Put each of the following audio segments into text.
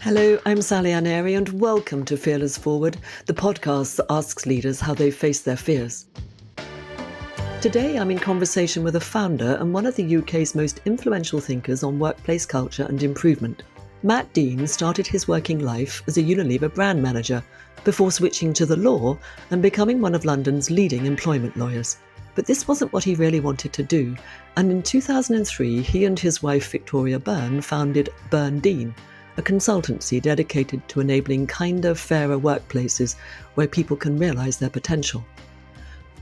Hello, I'm Sally Aneri and welcome to Fearless Forward, the podcast that asks leaders how they face their fears. Today I'm in conversation with a founder and one of the UK's most influential thinkers on workplace culture and improvement. Matt Dean started his working life as a Unilever brand manager before switching to the law and becoming one of London's leading employment lawyers. But this wasn't what he really wanted to do, and in 2003 he and his wife Victoria Byrne founded Beardy, a consultancy dedicated to enabling kinder, fairer workplaces where people can realise their potential.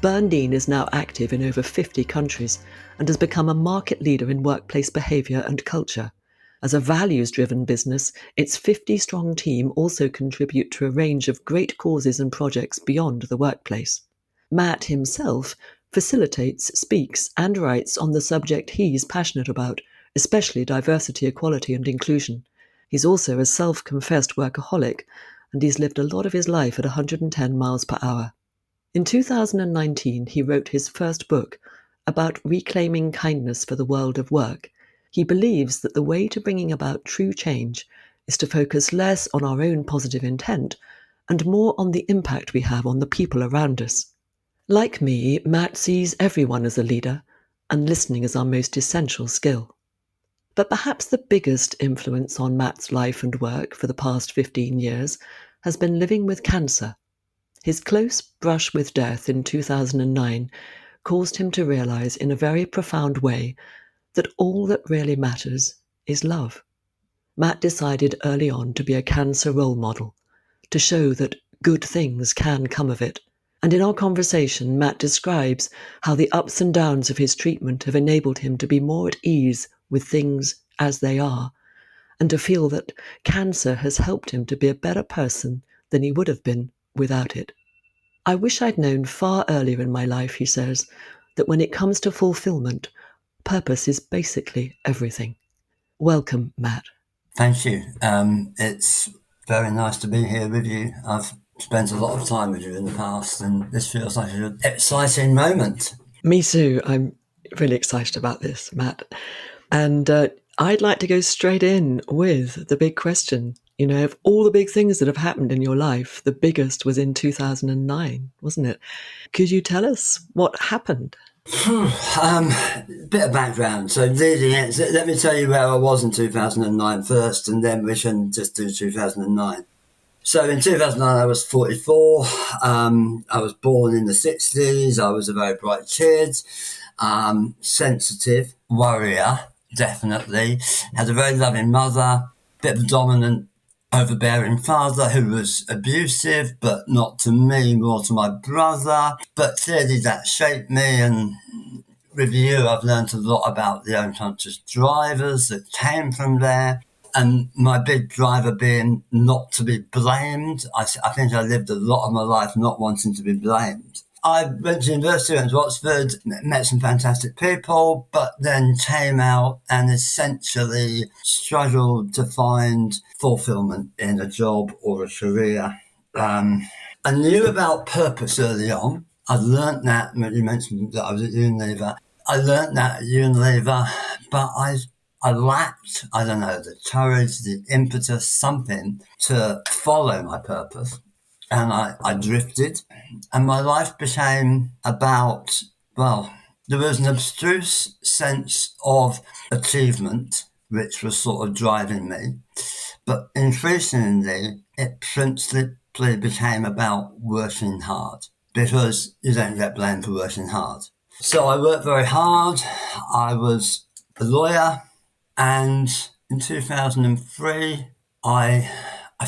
Beardy is now active in over 50 countries and has become a market leader in workplace behaviour and culture. As a values-driven business, its 50-strong team also contribute to a range of great causes and projects beyond the workplace. Matt himself facilitates, speaks and writes on the subject he's passionate about, especially diversity, equality and inclusion. He's also a self-confessed workaholic, and he's lived a lot of his life at 110 miles per hour. In 2019, he wrote his first book about reclaiming kindness for the world of work. He believes that the way to bringing about true change is to focus less on our own positive intent and more on the impact we have on the people around us. Like me, Matt sees everyone as a leader, and listening is our most essential skill. But perhaps the biggest influence on Matt's life and work for the past 15 years has been living with cancer. His close brush with death in 2009 caused him to realise in a very profound way that all that really matters is love. Matt decided early on to be a cancer role model, to show that good things can come of it. And in our conversation, Matt describes how the ups and downs of his treatment have enabled him to be more at ease with things as they are, and to feel that cancer has helped him to be a better person than he would have been without it. I wish I'd known far earlier in my life, he says, that when it comes to fulfilment, purpose is basically everything. Welcome, Matt. Thank you. It's very nice to be here with you. I've spent a lot of time with you in the past, and this feels like an exciting moment. Me too. I'm really excited about this, Matt. And I'd like to go straight in with the big question. You know, of all the big things that have happened in your life, the biggest was in 2009, wasn't it? Could you tell us what happened? Bit of background. So let me tell you where I was in 2009 first, and then we can just do 2009. So in 2009, I was 44. I was born in the 60s. I was a very bright kid, sensitive, warrior, definitely. Had a very loving mother, bit of a dominant, overbearing father who was abusive, but not to me, more to my brother. But clearly that shaped me, and with you, I've learned a lot about the unconscious drivers that came from there. And my big driver being not to be blamed. I think I lived a lot of my life not wanting to be blamed. I went to university, went to Oxford, met some fantastic people, but then came out and essentially struggled to find fulfillment in a job or a career. I knew about purpose early on. I learnt that, you mentioned that I was at Unilever. I learnt that at Unilever, but I lacked, I don't know, the courage, the impetus, something to follow my purpose. And I drifted, and my life became about, well, there was an abstruse sense of achievement, which was sort of driving me. But increasingly, it principally became about working hard, because you don't get blamed for working hard. So I worked very hard. I was a lawyer. And in 2003, I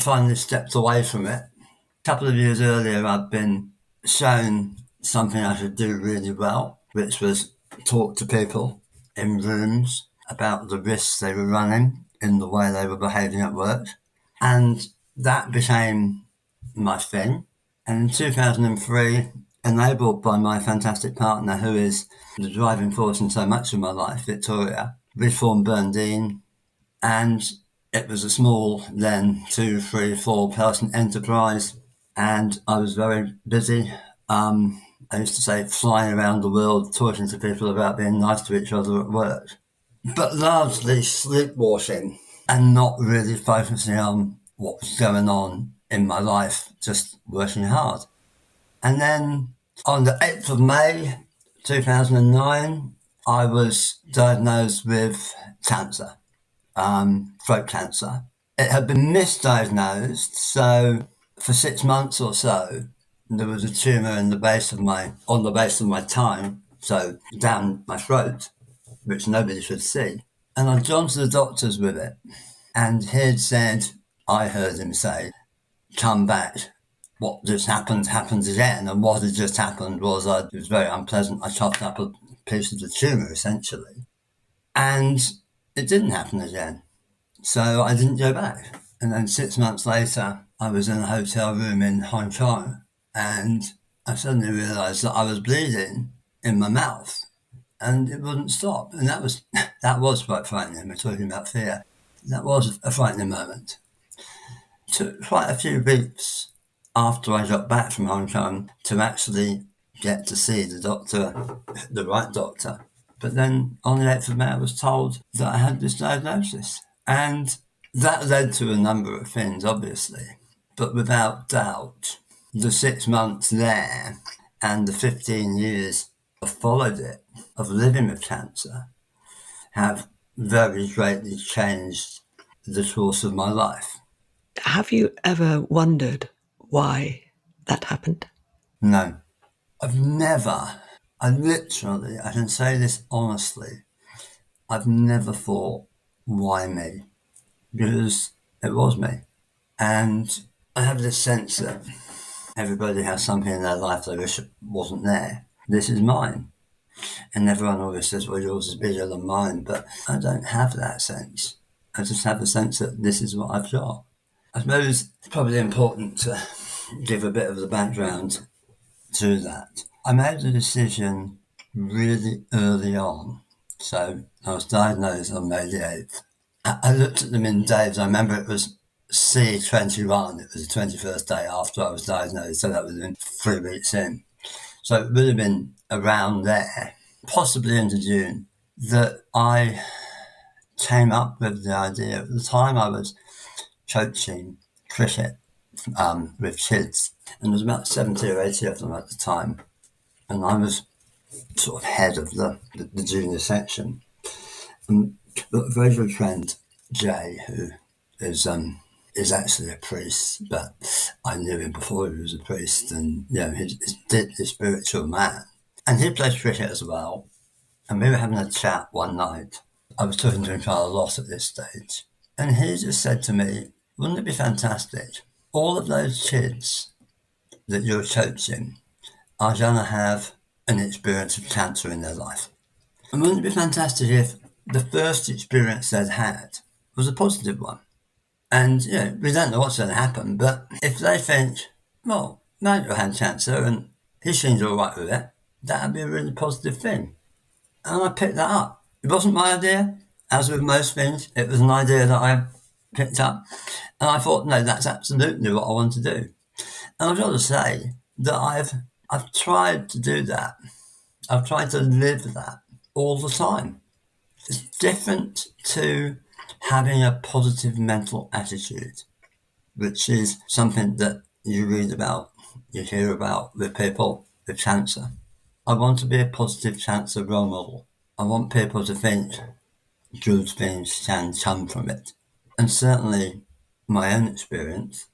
finally stepped away from it. A couple of years earlier, I'd been shown something I could do really well, which was talk to people in rooms about the risks they were running in the way they were behaving at work. And that became my thing. And in 2003, enabled by my fantastic partner, who is the driving force in so much of my life, Victoria, we formed Beardy, and it was a small, then 2, 3, 4 person enterprise, and I was very busy. I used to say flying around the world talking to people about being nice to each other at work, but largely sleepwalking and not really focusing on what was going on in my life, just working hard. And then on the 8th of May 2009, I was diagnosed with cancer, throat cancer. It had been misdiagnosed, so for 6 months or so, there was a tumour on the base of my tongue, so down my throat, which nobody should see. And I'd gone to the doctors with it, and he'd said, I heard him say, come back. What just happened happens again. And what had just happened was, it was very unpleasant. I chopped up a piece of the tumour, essentially. And it didn't happen again. So I didn't go back. And then 6 months later, I was in a hotel room in Hong Kong, and I suddenly realised that I was bleeding in my mouth, and it wouldn't stop. And that was quite frightening. We're talking about fear. That was a frightening moment. It took quite a few weeks after I got back from Hong Kong to actually get to see the doctor, the right doctor. But then on the 8th of May, I was told that I had this diagnosis. And that led to a number of things, obviously. But without doubt, the 6 months there and the 15 years that followed it of living with cancer have very greatly changed the course of my life. Have you ever wondered why that happened? No, I can say this honestly, I've never thought, why me? Because it was me. And I have this sense that everybody has something in their life they wish wasn't there. This is mine. And everyone always says, well, yours is bigger than mine, but I don't have that sense. I just have the sense that this is what I've got. I suppose it's probably important to give a bit of the background to that. I made the decision really early on. So I was diagnosed on May the 8th. I looked at them in days. I remember it was C21. It was the 21st day after I was diagnosed, so that would have been 3 weeks in. So it would have been around there, possibly into June, that I came up with the idea. At the time I was coaching cricket with kids, and there was about 70 or 80 of them at the time, and I was sort of head of the junior section. And a very good friend, Jay, who is actually a priest, but I knew him before he was a priest, and he's a deeply spiritual man. And he plays cricket as well. And we were having a chat one night. I was talking to him quite a lot at this stage. And he just said to me, wouldn't it be fantastic? All of those kids that you're coaching are going to have an experience of cancer in their life. And wouldn't it be fantastic if the first experience they'd had was a positive one? And, we don't know what's going to happen, but if they think, well, Nigel had cancer and he seems all right with it, that would be a really positive thing. And I picked that up. It wasn't my idea. As with most things, it was an idea that I picked up. And I thought, no, that's absolutely what I want to do. And I've got to say that I've tried to do that. I've tried to live that all the time. It's different to having a positive mental attitude, which is something that you read about, you hear about with people with cancer. I want to be a positive cancer role model. I want people to think good things can come from it. And certainly my own experience,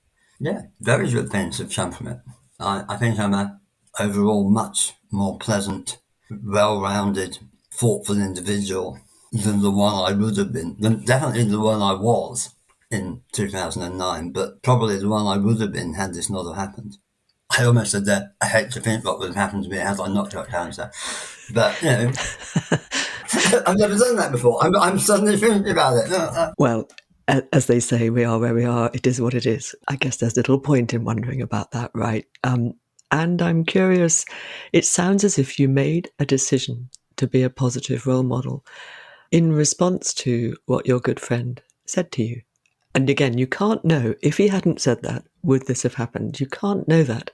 very good things have come from it. I think I'm a overall much more pleasant, well-rounded, thoughtful individual than the one I would have been, definitely the one I was in 2009, but probably the one I would have been had this not have happened. I almost said that I hate to think what would have happened to me had I not got cancer. But, I've never done that before. I'm suddenly thinking about it. Well, as they say, we are where we are. It is what it is. I guess there's little point in wondering about that, right? And I'm curious, it sounds as if you made a decision to be a positive role model in response to what your good friend said to you. And again, you can't know, if he hadn't said that, would this have happened? You can't know that.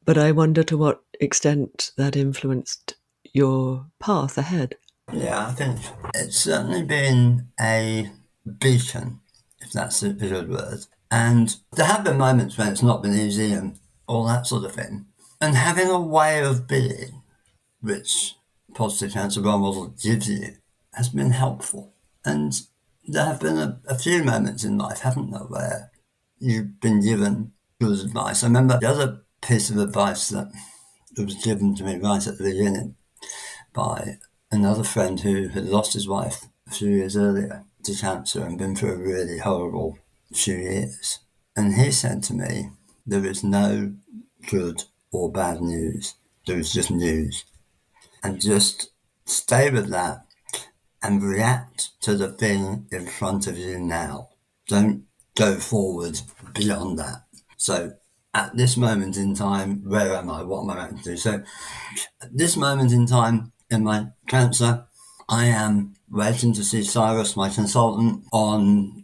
But I wonder to what extent that influenced your path ahead. Yeah, I think it's certainly been a beacon, if that's a good word. And there have been moments when it's not been easy and all that sort of thing. And having a way of being, which positive cancer role model gives you, has been helpful. And there have been a few moments in life, haven't there, where you've been given good advice. I remember the other piece of advice that was given to me right at the beginning by another friend who had lost his wife a few years earlier to cancer and been through a really horrible few years. And he said to me, there is no good or bad news. There is just news. And just stay with that and react to the thing in front of you now. Don't go forward beyond that. So at this moment in time, where am I? What am I going to do? So at this moment in time in my cancer, I am waiting to see Cyrus, my consultant,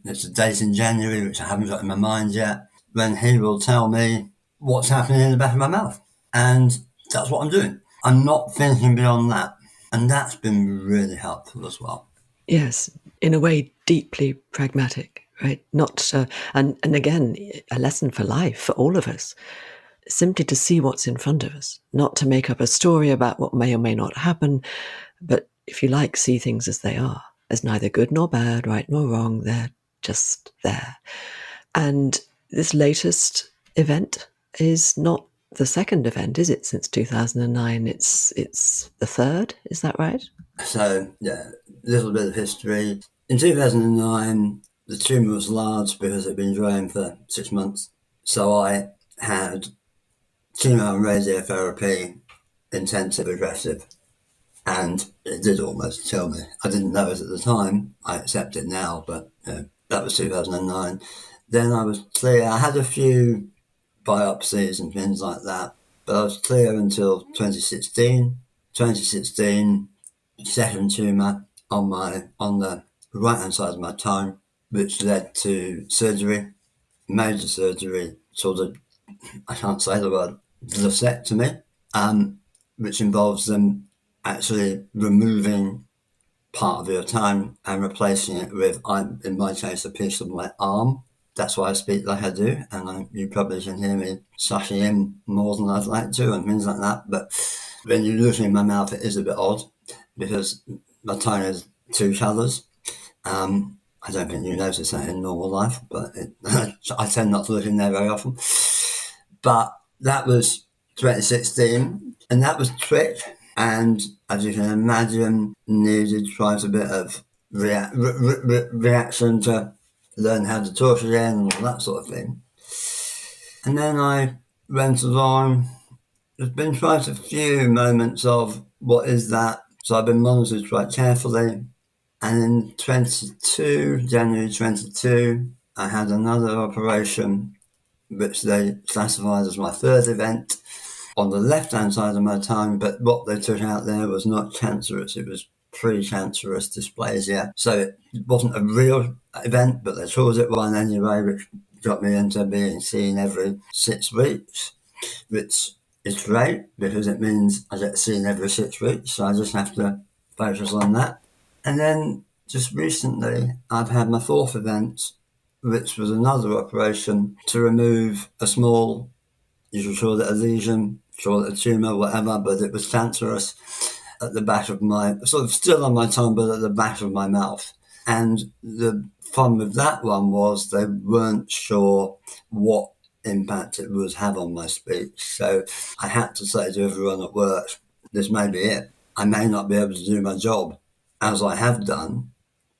it's a date in January, which I haven't got in my mind yet, when he will tell me what's happening in the back of my mouth. And that's what I'm doing. I'm not thinking beyond that. And that's been really helpful as well. Yes, in a way, deeply pragmatic, right? Not, and again, a lesson for life for all of us. Simply to see what's in front of us, not to make up a story about what may or may not happen, but if you like, see things as they are. There's neither good nor bad, right nor wrong. They're just there. And this latest event is not the second event, is it? Since 2009, it's the third. Is that right? So, yeah, a little bit of history. In 2009, the tumour was large because it had been growing for 6 months. So I had chemo and radiotherapy, intensive, aggressive, and it did almost kill me. I didn't know it at the time. I accept it now, but that was 2009. Then I was clear. I had a few biopsies and things like that, but I was clear until 2016. 2016, second tumour on the right hand side of my tongue, which led to surgery, major surgery, sort of, I can't say the word, vasectomy, which involves them actually removing part of your tongue and replacing it with, in my case, a piece of my arm. That's why I speak like I do, and you probably can hear me sucking in more than I'd like to and things like that. But when you look in my mouth, it is a bit odd because my tongue has two colours. I don't think you notice that in normal life, but I tend not to look in there very often. But that was 2016, and that was trick. And as you can imagine, needed quite a bit of reaction to learn how to talk again and all that sort of thing. And then I went along. There's been quite a few moments of what is that? So I've been monitored quite carefully. And in January 22, I had another operation, which they classified as my third event, on the left-hand side of my tongue, but what they took out there was not cancerous, it was pre-cancerous dysplasia. So it wasn't a real event, but they called it one anyway, which got me into being seen every 6 weeks, which is great because it means I get seen every 6 weeks, so I just have to focus on that. And then just recently, I've had my fourth event, which was another operation to remove a small, you could call it a lesion, call it a tumour, whatever, but it was cancerous at the back of my, sort of still on my tongue, but at the back of my mouth. And the fun with that one was they weren't sure what impact it would have on my speech. So I had to say to everyone at work, this may be it. I may not be able to do my job as I have done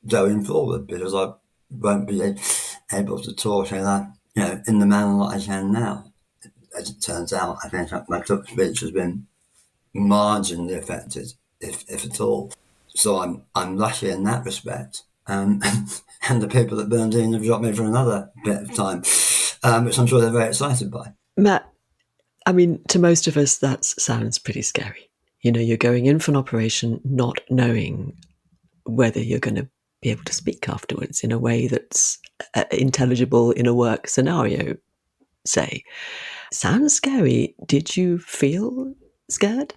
going forward because I won't be able to talk in the manner that I can now. As it turns out, I think my speech has been marginally affected, if at all. So I'm lucky in that respect. And the people at Beardy have got me for another bit of time, which I'm sure they're very excited by. Matt, I mean, to most of us, that sounds pretty scary. You know, you're going in for an operation not knowing whether you're going to be able to speak afterwards in a way that's intelligible in a work scenario, say. Sounds scary. Did you feel scared?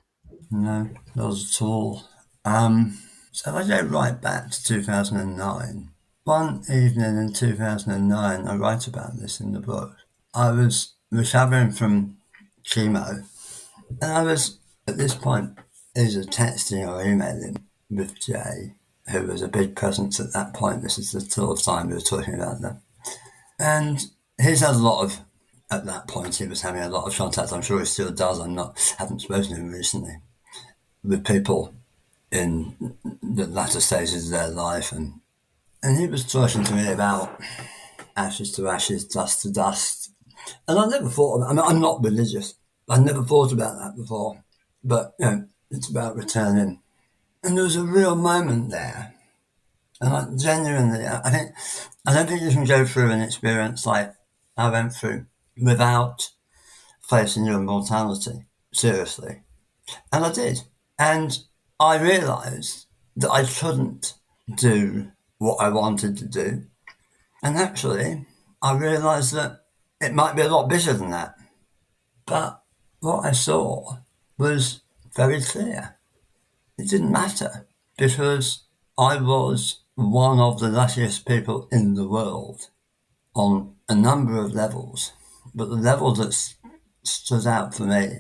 No, not at all. So if I go right back to 2009, One evening in 2009, I write about this in the book. I was recovering from chemo, and I was, at this point, either texting or emailing with Jay, who was a big presence at that point. This is the sort of time we were talking about that. And he's had a lot of, at that point, he was having a lot of contact. I'm sure he still does. Haven't spoken to him recently, with people in the latter stages of their life. And he was talking to me about ashes to ashes, dust to dust. And I never thought, I'm not religious. I never thought about that before. But, it's about returning. And there was a real moment there. And I genuinely, I don't think you can go through an experience like I went through without facing your mortality, seriously. And I did. And I realised that I couldn't do what I wanted to do. And actually, I realised that it might be a lot bigger than that. But what I saw was very clear. It didn't matter because I was one of the luckiest people in the world on a number of levels. But the level that stood out for me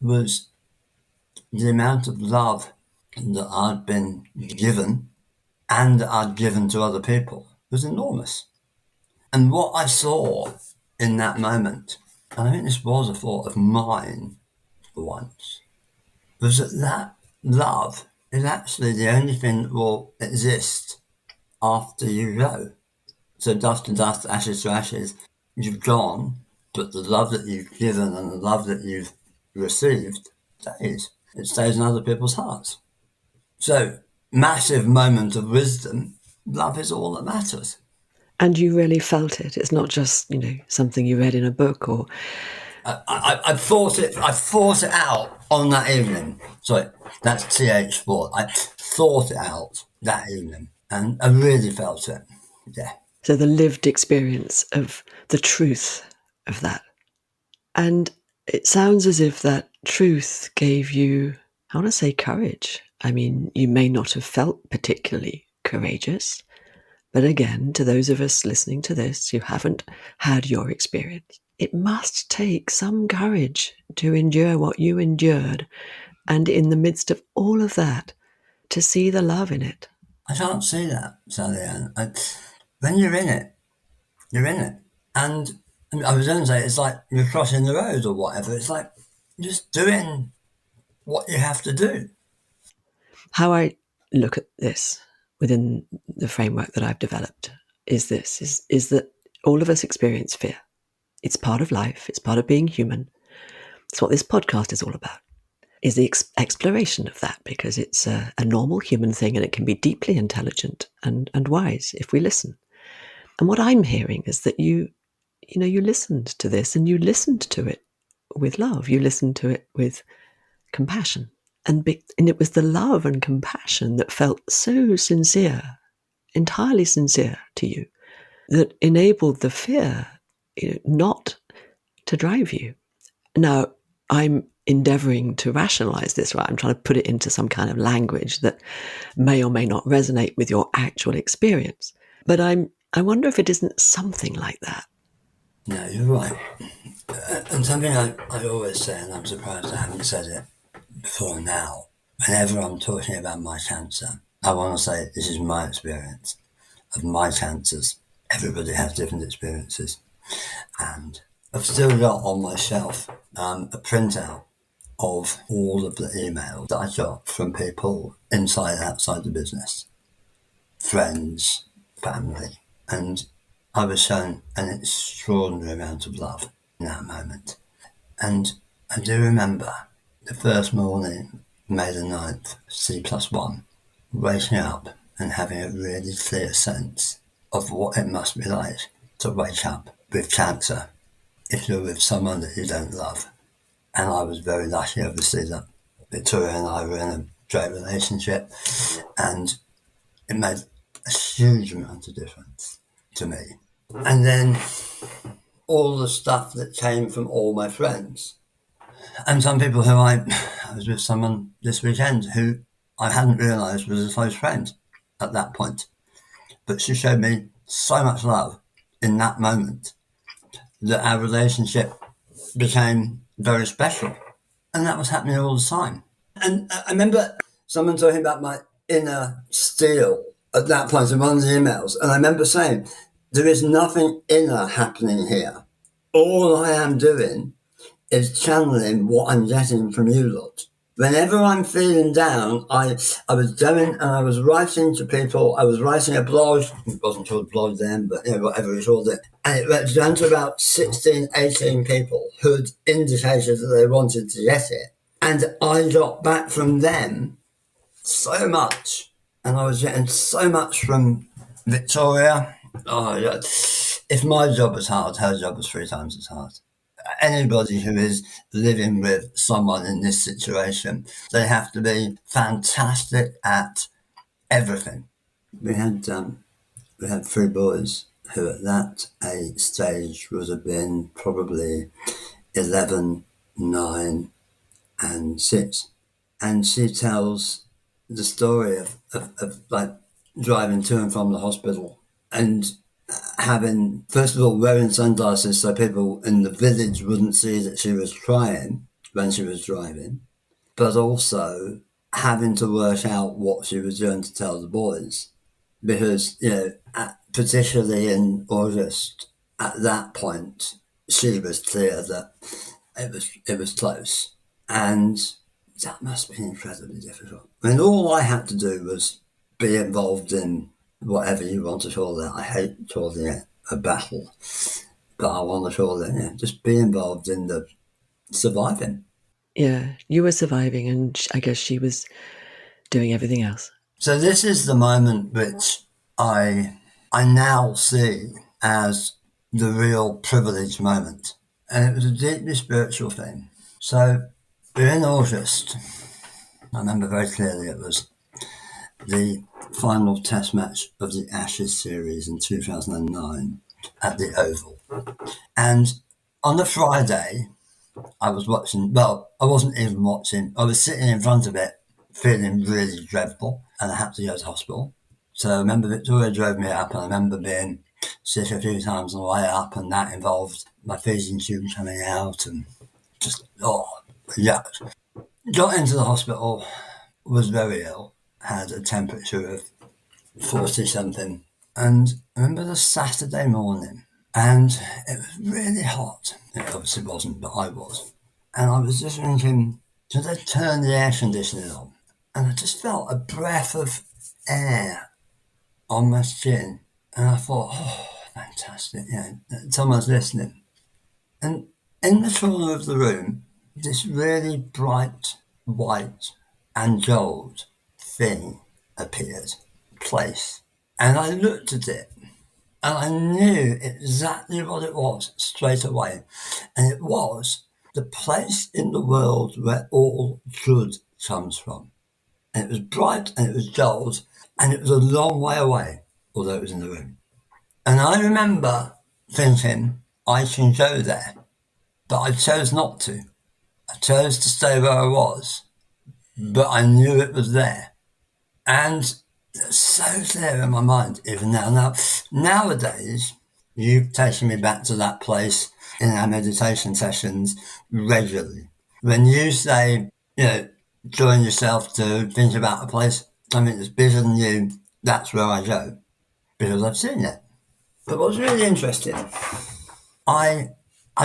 was the amount of love that I'd been given and I'd given to other people was enormous. And what I saw in that moment, and I think this was a thought of mine for once, was that love is actually the only thing that will exist after you go. So dust to dust, ashes to ashes, you've gone, but the love that you've given and the love that you've received stays. It stays in other people's hearts. So, massive moment of wisdom, love is all that matters. And you really felt it. It's not just, something you read in a book or... I thought it out on that evening. Sorry, that's TH thought. I thought it out that evening and I really felt it. Yeah. So the lived experience of the truth of that. And it sounds as if that truth gave you, I want to say, courage. I mean, you may not have felt particularly courageous, but again, to those of us listening to this who haven't had your experience, it must take some courage to endure what you endured, and in the midst of all of that, to see the love in it. I can't see that, Sally Ann. When you're in it, you're in it. And I was going to say, it's like you're crossing the road or whatever. It's like just doing what you have to do. How I look at this within the framework that I've developed is this, is that all of us experience fear. It's part of life. It's part of being human. It's what this podcast is all about, is the exploration of that, because it's a normal human thing and it can be deeply intelligent and wise if we listen. And what I'm hearing is that you listened to this and you listened to it with love. You listened to it with compassion. And it was the love and compassion that felt so sincere, entirely sincere to you, that enabled the fear not to drive you. Now, I'm endeavoring to rationalize this, right? I'm trying to put it into some kind of language that may or may not resonate with your actual experience. But I wonder if it isn't something like that. No, you're right. And something I always say, and I'm surprised I haven't said it before now, whenever I'm talking about my cancer, I want to say this is my experience of my cancers. Everybody has different experiences. And I've still got on my shelf a printout of all of the emails that I got from people inside and outside the business, friends, family. And I was shown an extraordinary amount of love in that moment. And I do remember the first morning, May the 9th, C+1, waking up and having a really clear sense of what it must be like to wake up with cancer if you're with someone that you don't love. And I was very lucky, obviously, that Victoria and I were in a great relationship, and it made a huge amount of difference to me. And then all the stuff that came from all my friends, and some people who I was with someone this weekend who I hadn't realised was a close friend at that point. but she showed me so much love in that moment that our relationship became very special. And that was happening all the time. And I remember someone talking about my inner steel at that point in one of the emails. And I remember saying, there is nothing inner happening here. All I am doing is channeling what I'm getting from you lot. Whenever I'm feeling down, I was doing and I was writing to people. I was writing a blog. It wasn't called blog then, but whatever we called it. And it went down to about 16, 18 people who had indicated that they wanted to get it. And I got back from them so much. And I was getting so much from Victoria. Oh, yeah. If my job was hard, her job was 3 times as hard. Anybody who is living with someone in this situation, they have to be fantastic at everything. We had 3 boys who at that age stage would have been probably 11, 9 and 6. And she tells the story of like driving to and from the hospital and having, first of all, wearing sunglasses so people in the village wouldn't see that she was crying when she was driving, but also having to work out what she was going to tell the boys. Because, particularly in August, at that point, she was clear that it was close. And that must have been incredibly difficult. I mean, all I had to do was be involved in whatever you want to call it. I hate calling it a battle, but I want to call it, just be involved in the surviving. Yeah, you were surviving, and I guess she was doing everything else. So this is the moment which I now see as the real privileged moment. And it was a deeply spiritual thing. So we're in August. I remember very clearly it was the final test match of the Ashes series in 2009 at the Oval. And on the Friday, I was watching, well, I wasn't even watching, I was sitting in front of it feeling really dreadful and I had to go to hospital. So I remember Victoria drove me up and I remember being sick a few times on the way up, and that involved my feeding tube coming out and just, yeah. Got into the hospital, was very ill, had a temperature of 40 something. And I remember the Saturday morning and it was really hot. It obviously wasn't, but I was. And I was just thinking, should I turn the air conditioning on? And I just felt a breath of air on my skin. And I thought, fantastic, someone's listening. And in the corner of the room, this really bright white and gold thing appeared, place. And I looked at it and I knew exactly what it was straight away. And it was the place in the world where all good comes from. And it was bright and it was gold and it was a long way away, although it was in the room. And I remember thinking, I can go there. But I chose not to. I chose to stay where I was. But I knew it was there. And it's so clear in my mind even now. Nowadays, you've taken me back to that place in our meditation sessions regularly. When you say, join yourself to think about a place, something that's bigger than you, that's where I go. Because I've seen it. But what's really interesting, I'd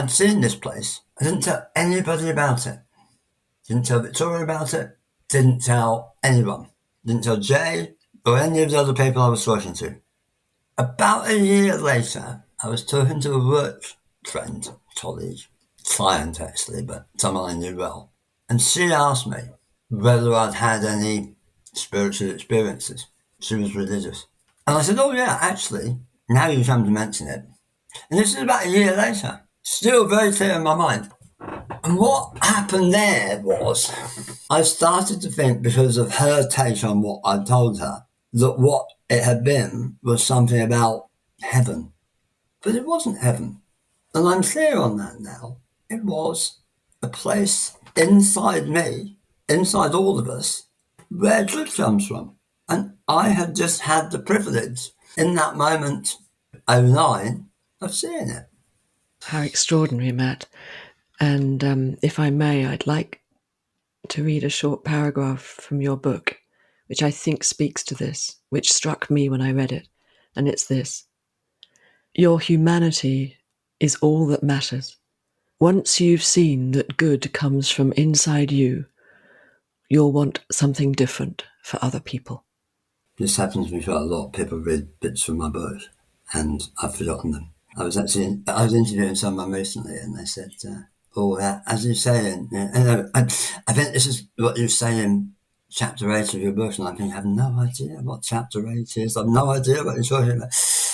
seen this place. I didn't tell anybody about it. Didn't tell Victoria about it. Didn't tell anyone. Didn't tell Jay or any of the other people I was talking to. About a year later, I was talking to a work friend, colleague, client actually, but someone I knew well. And she asked me whether I'd had any spiritual experiences. She was religious. And I said, oh yeah, actually, now you come to mention it. And this is about a year later. Still very clear in my mind. And what happened there was I started to think, because of her take on what I told her, that what it had been was something about heaven. But it wasn't heaven. And I'm clear on that now. It was a place inside me, inside all of us, where good comes from. And I had just had the privilege in that moment, '09, of seeing it. How extraordinary, Matt. And if I may, I'd like to read a short paragraph from your book, which I think speaks to this, which struck me when I read it. And it's this: your humanity is all that matters. Once you've seen that good comes from inside you, you'll want something different for other people. This happens to me quite a lot. People read bits from my book and I've forgotten them. I was interviewing someone recently and they said, as you're saying, I think this is what you say in chapter 8 of your book, and I think I have no idea what chapter 8 is. I have no idea what you're talking about.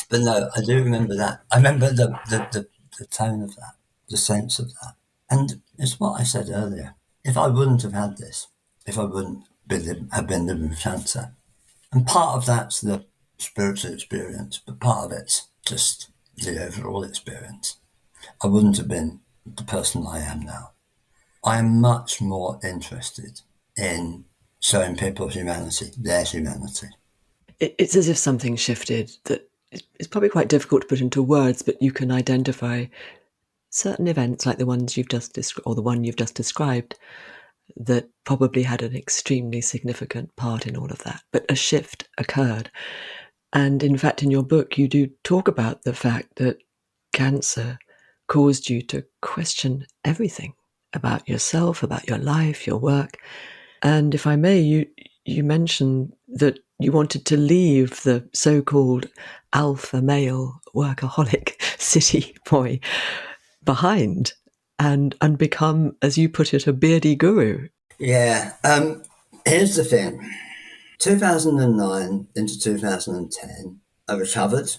But no, I do remember that. I remember the tone of that, the sense of that. And it's what I said earlier. If I wouldn't have had this, if I wouldn't have been living with cancer, and part of that's the spiritual experience, but part of it's just the overall experience, I wouldn't have been the person I am now. I am much more interested in showing people humanity, their humanity. It's as if something shifted that it's probably quite difficult to put into words, but you can identify certain events like the ones you've just described, or the one you've just described, that probably had an extremely significant part in all of that. But a shift occurred. And in fact, in your book, you do talk about the fact that cancer caused you to question everything about yourself, about your life, your work. And if I may, you mentioned that you wanted to leave the so-called alpha male workaholic city boy behind and become, as you put it, a beardy guru. Yeah. Here's the thing. 2009 into 2010, I recovered.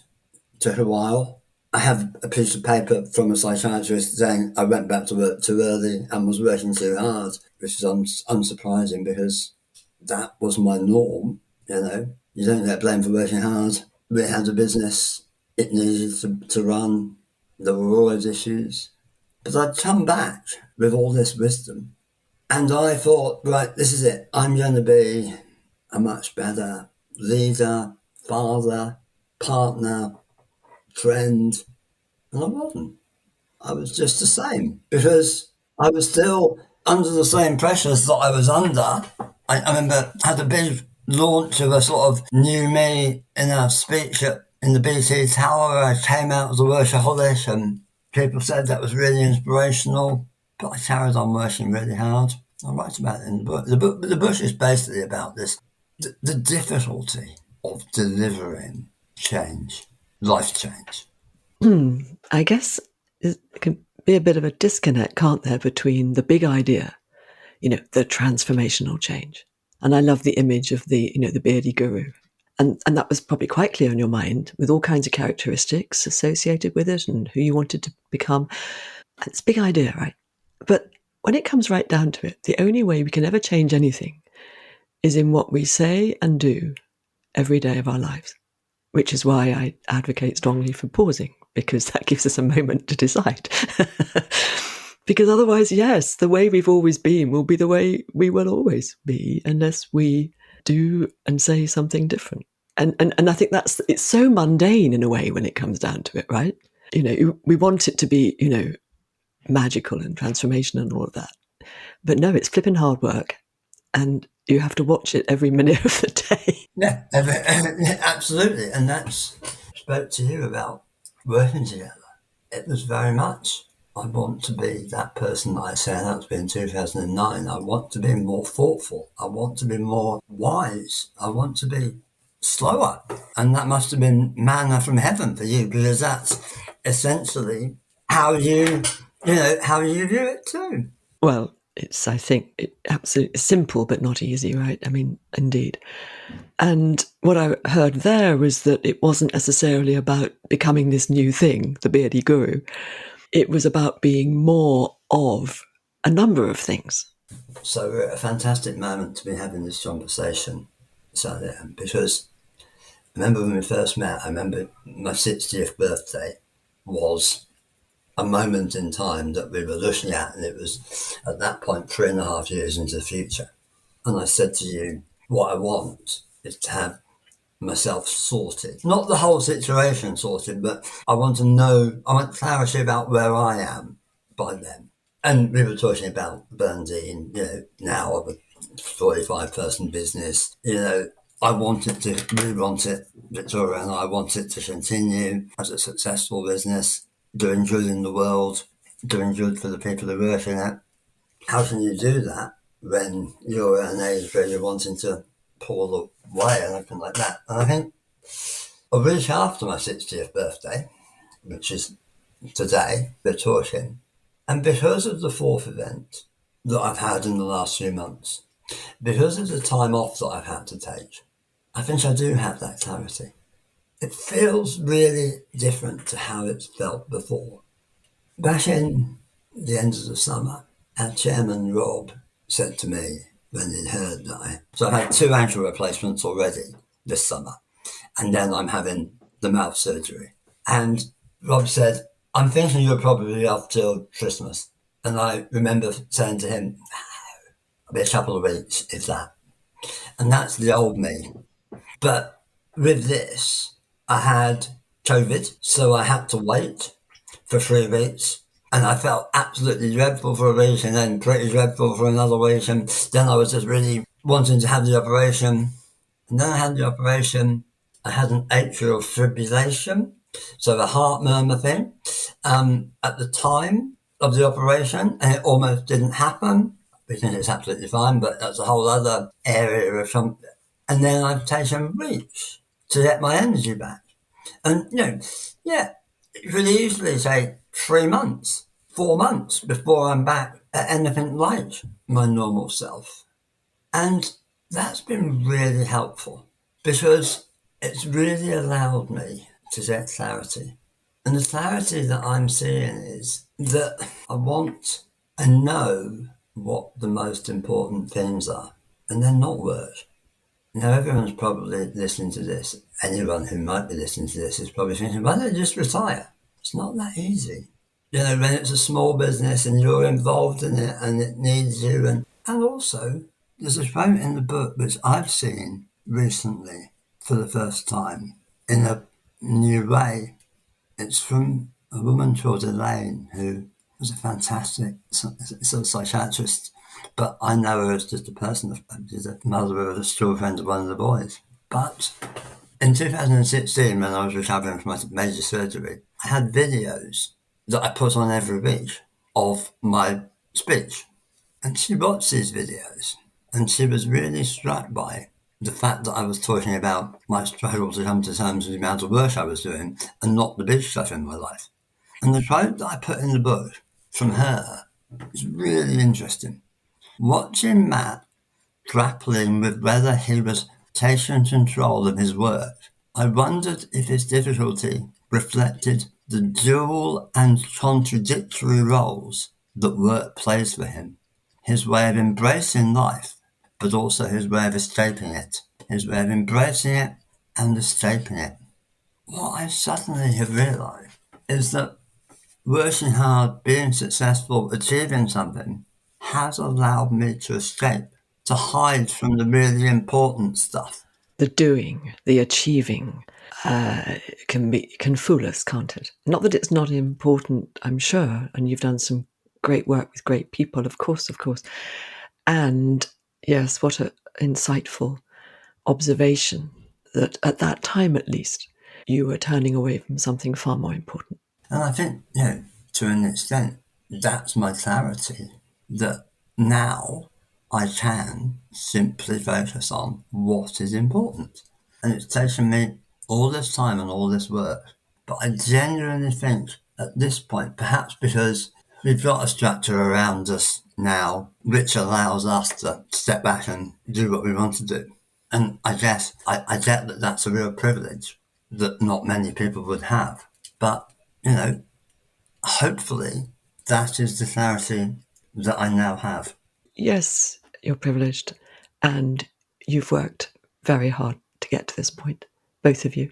Took a while. I have a piece of paper from a psychiatrist saying I went back to work too early and was working too hard, which is unsurprising because that was my norm. You don't get blamed for working hard. We had a business, it needed to run. There were always issues. But I'd come back with all this wisdom. And I thought, right, this is it. I'm going to be a much better leader, father, partner, friend. And I wasn't. I was just the same because I was still under the same pressures that I was under. I remember I had a big launch of a sort of new me in a speech in the BT Tower. I came out as a workaholic and people said that was really inspirational, but I carried on working really hard. I write about it in the book. The book is basically about this, the difficulty of delivering change, life change. I guess it can be a bit of a disconnect, can't there, between the big idea, the transformational change. And I love the image of the beardy guru. And that was probably quite clear in your mind with all kinds of characteristics associated with it and who you wanted to become. It's a big idea, right? But when it comes right down to it, the only way we can ever change anything is in what we say and do every day of our lives, which is why I advocate strongly for pausing, because that gives us a moment to decide. Because otherwise, yes, the way we've always been will be the way we will always be unless we do and say something different. And I think it's so mundane in a way when it comes down to it, right? We want it to be, magical and transformational and all of that. But no, it's flipping hard work. And you have to watch it every minute of the day. Yeah, absolutely. And that's spoke to you about working together. It was very much, I want to be that person that I set out to be in 2009. I want to be more thoughtful. I want to be more wise. I want to be slower. And that must have been manna from heaven for you, because that's essentially how you view it too. Well, I think, absolutely simple, but not easy, right? I mean, indeed. And what I heard there was that it wasn't necessarily about becoming this new thing, the beardy guru. It was about being more of a number of things. So we're at a fantastic moment to be having this conversation, Sally, because I remember when we first met, I remember my 60th birthday was a moment in time that we were looking at, and it was at that point 3.5 years into the future. And I said to you, what I want is to have myself sorted. Not the whole situation sorted, but I want clarity about where I am by then. And we were talking about Beardy, and now of a 45-person business. I we want it, Victoria and I want it to continue as a successful business, doing good in the world, doing good for the people who work in it. How can you do that when you're at an age where you're wanting to pull away and everything like that? And I think a week after my 60th birthday, which is today, we're talking, and because of the fourth event that I've had in the last few months, because of the time off that I've had to take, I think I do have that clarity. It feels really different to how it's felt before. Back in the end of the summer, our chairman, Rob, said to me when he'd heard that I've had 2 ankle replacements already this summer, and then I'm having the mouth surgery. And Rob said, I'm thinking you're probably off till Christmas. And I remember saying to him, I'll be a couple of weeks, if that. And that's the old me. But with this, I had COVID, so I had to wait for 3 weeks. And I felt absolutely dreadful for a week, and then pretty dreadful for another week. And then I was just really wanting to have the operation. And then I had the operation. I had an atrial fibrillation, so a heart murmur thing, at the time of the operation, and it almost didn't happen. We think it's absolutely fine, but that's a whole other area of something. And then I've taken weeks to get my energy back. And, it could easily take 3 months, 4 months before I'm back at anything like my normal self. And that's been really helpful because it's really allowed me to get clarity. And the clarity that I'm seeing is that I want and know what the most important things are, and they're not work. Now, everyone's probably listening to this. Anyone who might be listening to this is probably thinking, why don't you just retire? It's not that easy. When it's a small business and you're involved in it and it needs you. And also, there's a quote in the book which I've seen recently for the first time in a new way. It's from a woman called Elaine, who was a fantastic psychiatrist, but I know her as just a person. She's a mother of a school friend of one of the boys. But in 2016, when I was recovering from my major surgery, I had videos that I put on every week of my speech. And she watched these videos, and she was really struck by the fact that I was talking about my struggle to come to terms with the amount of work I was doing and not the big stuff in my life. And the quote that I put in the book from her is really interesting. Watching Matt grappling with whether he was taking control of his work, I wondered if his difficulty reflected the dual and contradictory roles that work plays for him. His way of embracing life, but also his way of escaping it. His way of embracing it and escaping it. What I suddenly have realised is that working hard, being successful, achieving something has allowed me to escape, to hide from the really important stuff. The doing, the achieving, can fool us, can't it? Not that it's not important, I'm sure, and you've done some great work with great people, of course. And yes, what an insightful observation that at that time, at least, you were turning away from something far more important. And I think, to an extent, that's my clarity, that now I can simply focus on what is important. And it's taken me all this time and all this work. But I genuinely think at this point, perhaps because we've got a structure around us now which allows us to step back and do what we want to do. And I guess I get that that's a real privilege that not many people would have. But, hopefully that is the clarity that I now have. Yes, you're privileged, and you've worked very hard to get to this point, both of you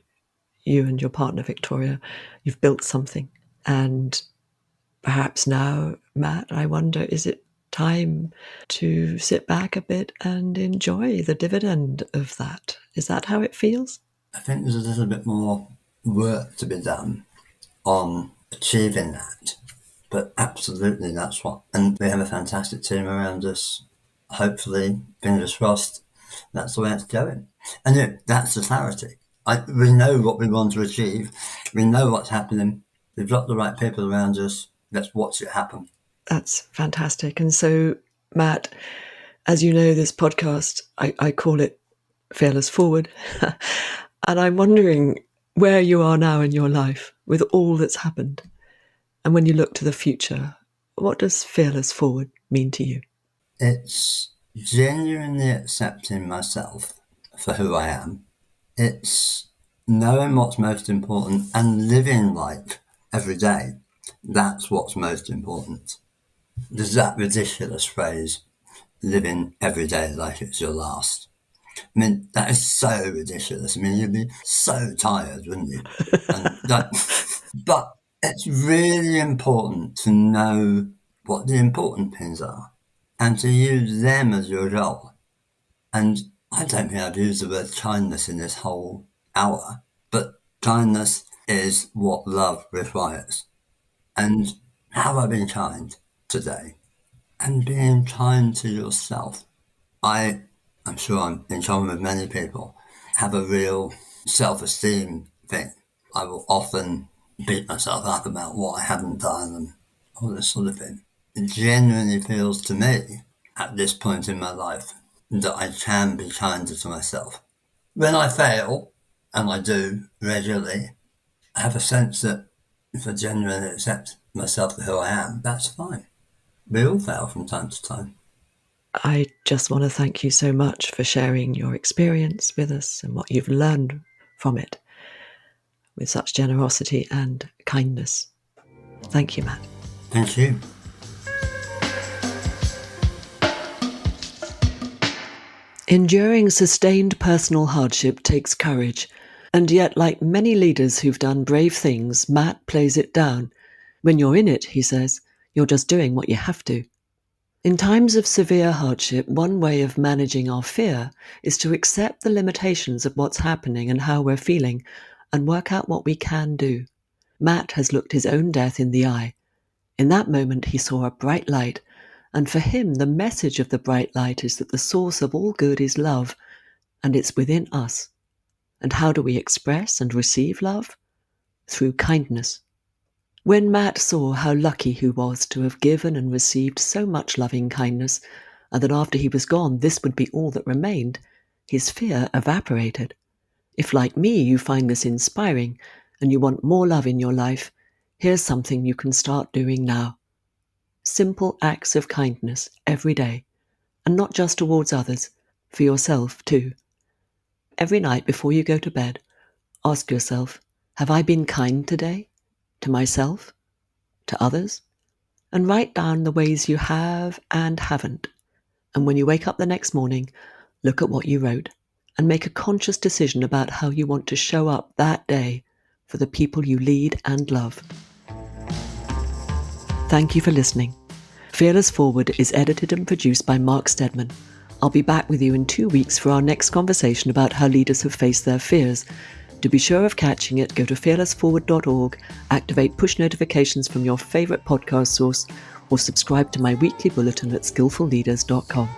and your partner, Victoria. You've built something, and perhaps now, Matt, I wonder, is it time to sit back a bit and enjoy the dividend of that? Is that how it feels? I think there's a little bit more work to be done on achieving that. But absolutely, that's what. And we have a fantastic team around us. Hopefully, fingers crossed, that's the way it's going. And yeah, that's the clarity. We know what we want to achieve. We know what's happening. We've got the right people around us. Let's watch it happen. That's fantastic. And so, Matt, as you know, this podcast, I call it Fearless Forward. And I'm wondering where you are now in your life with all that's happened. And when you look to the future, what does Fearless Forward mean to you? It's genuinely accepting myself for who I am. It's knowing what's most important and living life every day. That's what's most important. There's that ridiculous phrase, living every day like it's your last. I mean, that is so ridiculous. I mean, you'd be so tired, wouldn't you? But it's really important to know what the important things are and to use them as your goal. And I don't think I've used the word kindness in this whole hour, but kindness is what love requires. And have I been kind today? And being kind to yourself. I'm sure I'm in common with many people, have a real self-esteem thing. I will often beat myself up about what I haven't done and all this sort of thing. It genuinely feels to me, at this point in my life, that I can be kinder to myself. When I fail, and I do regularly, I have a sense that if I genuinely accept myself for who I am, that's fine. We all fail from time to time. I just want to thank you so much for sharing your experience with us and what you've learned from it with such generosity and kindness. Thank you, Matt. Thank you. Enduring sustained personal hardship takes courage, and yet, like many leaders who've done brave things, Matt plays it down. When you're in it, he says, you're just doing what you have to. In times of severe hardship, one way of managing our fear is to accept the limitations of what's happening and how we're feeling, and work out what we can do. Matt has looked his own death in the eye. In that moment, he saw a bright light, and for him, the message of the bright light is that the source of all good is love, and it's within us. And how do we express and receive love? Through kindness. When Matt saw how lucky he was to have given and received so much loving kindness, and that after he was gone this would be all that remained, his fear evaporated. If, like me, you find this inspiring, and you want more love in your life, here's something you can start doing now. Simple acts of kindness every day, and not just towards others, for yourself too. Every night before you go to bed, ask yourself, have I been kind today? To myself? To others? And write down the ways you have and haven't. And when you wake up the next morning, look at what you wrote and make a conscious decision about how you want to show up that day for the people you lead and love. Thank you for listening. Fearless Forward is edited and produced by Mark Steadman. I'll be back with you in 2 weeks for our next conversation about how leaders have faced their fears. To be sure of catching it, go to fearlessforward.org, activate push notifications from your favourite podcast source, or subscribe to my weekly bulletin at skillfulleaders.com.